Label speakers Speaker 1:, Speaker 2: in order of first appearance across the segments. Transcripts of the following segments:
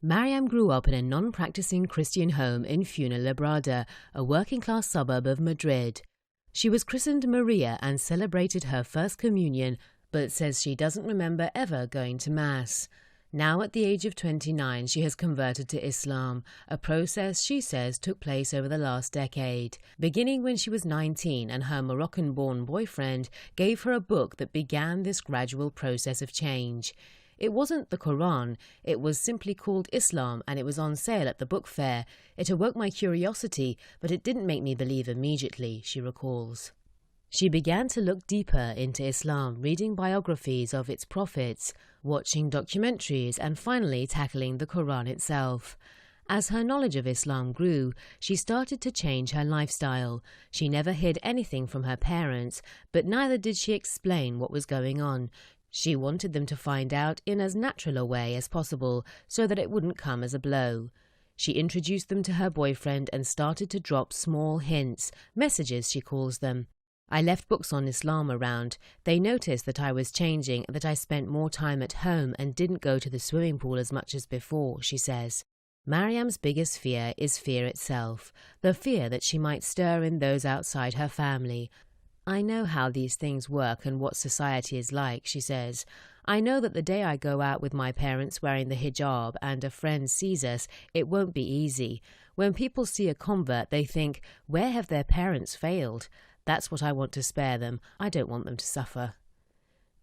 Speaker 1: Maryam grew up in a non-practicing Christian home in Fuenlabrada, a working-class suburb of Madrid. She was christened Maria and celebrated her first communion, but says she doesn't remember ever going to Mass. Now at the age of 29, she has converted to Islam, a process she says took place over the last decade, beginning when she was 19 and her Moroccan-born boyfriend gave her a book that began this gradual process of change. It wasn't the Quran, it was simply called Islam and it was on sale at the book fair. It awoke my curiosity, but it didn't make me believe immediately, she recalls. She began to look deeper into Islam, reading biographies of its prophets, watching documentaries, and finally tackling the Quran itself. As her knowledge of Islam grew, she started to change her lifestyle. She never hid anything from her parents, but neither did she explain what was going on. She wanted them to find out in as natural a way as possible, so that it wouldn't come as a blow. She introduced them to her boyfriend and started to drop small hints, messages she calls them. I left books on Islam around. They noticed that I was changing, that I spent more time at home and didn't go to the swimming pool as much as before, she says. Maryam's biggest fear is fear itself, the fear that she might stir in those outside her family. I know how these things work and what society is like, she says. I know that the day I go out with my parents wearing the hijab and a friend sees us, it won't be easy. When people see a convert, they think, where have their parents failed? That's what I want to spare them. I don't want them to suffer.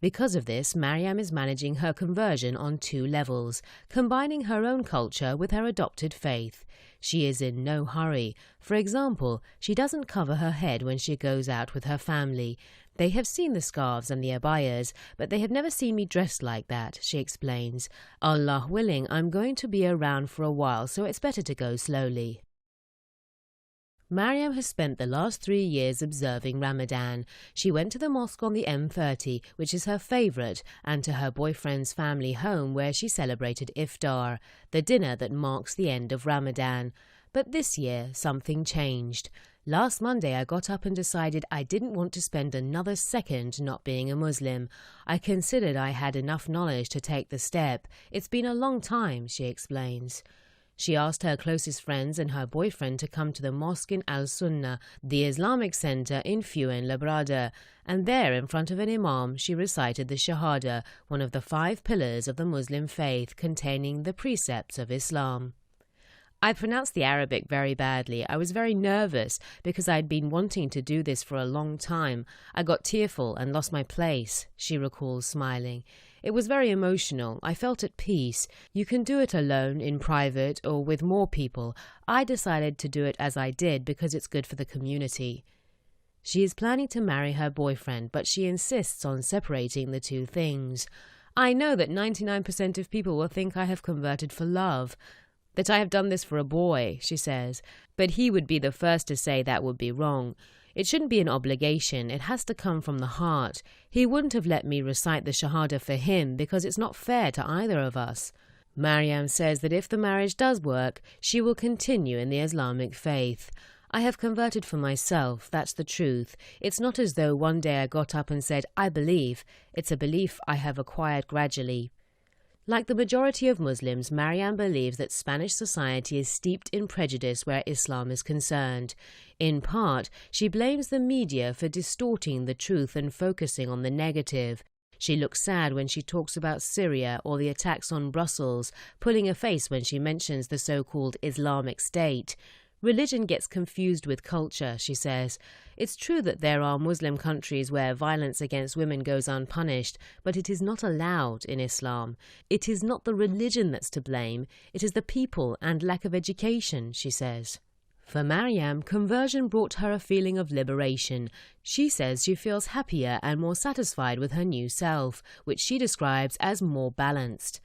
Speaker 1: Because of this, Maryam is managing her conversion on 2 levels, combining her own culture with her adopted faith. She is in no hurry. For example, she doesn't cover her head when she goes out with her family. They have seen the scarves and the abayas, but they have never seen me dressed like that, she explains. Allah willing, I'm going to be around for a while, so it's better to go slowly. Maryam has spent the last 3 years observing Ramadan. She went to the mosque on the M30, which is her favourite, and to her boyfriend's family home where she celebrated iftar, the dinner that marks the end of Ramadan. But this year, something changed. Last Monday I got up and decided I didn't want to spend another second not being a Muslim. I considered I had enough knowledge to take the step. It's been a long time, she explains. She asked her closest friends and her boyfriend to come to the mosque in Al-Sunnah, the Islamic center in Fuenlabrada, and there in front of an imam she recited the Shahada, one of the 5 pillars of the Muslim faith containing the precepts of Islam. I pronounced the Arabic very badly. I was very nervous because I'd been wanting to do this for a long time. I got tearful and lost my place, she recalls, smiling. It was very emotional. I felt at peace. You can do it alone, in private, or with more people. I decided to do it as I did because it's good for the community. She is planning to marry her boyfriend, but she insists on separating the 2 things. I know that 99% of people will think I have converted for love, that I have done this for a boy, she says, but he would be the first to say that would be wrong. It shouldn't be an obligation, it has to come from the heart. He wouldn't have let me recite the Shahada for him because it's not fair to either of us. Maryam says that if the marriage does work, she will continue in the Islamic faith. I have converted for myself, that's the truth. It's not as though one day I got up and said, I believe. It's a belief I have acquired gradually. Like the majority of Muslims, Maryam believes that Spanish society is steeped in prejudice where Islam is concerned. In part, she blames the media for distorting the truth and focusing on the negative. She looks sad when she talks about Syria or the attacks on Brussels, pulling a face when she mentions the so-called Islamic State. Religion gets confused with culture, she says. It's true that there are Muslim countries where violence against women goes unpunished, but it is not allowed in Islam. It is not the religion that's to blame, it is the people and lack of education, she says. For Maryam, conversion brought her a feeling of liberation. She says she feels happier and more satisfied with her new self, which she describes as more balanced.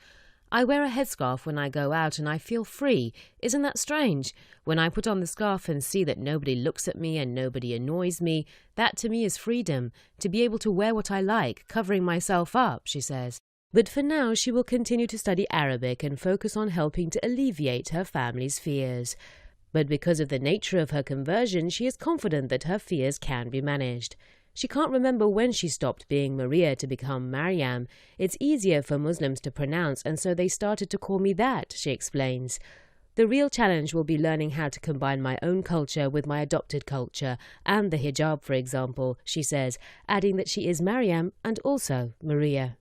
Speaker 1: I wear a headscarf when I go out and I feel free. Isn't that strange? When I put on the scarf and see that nobody looks at me and nobody annoys me, that to me is freedom, to be able to wear what I like, covering myself up, she says. But for now, she will continue to study Arabic and focus on helping to alleviate her family's fears. But because of the nature of her conversion, she is confident that her fears can be managed. She can't remember when she stopped being Maria to become Maryam. It's easier for Muslims to pronounce, and so they started to call me that, she explains. The real challenge will be learning how to combine my own culture with my adopted culture, and the hijab, for example, she says, adding that she is Maryam and also Maria.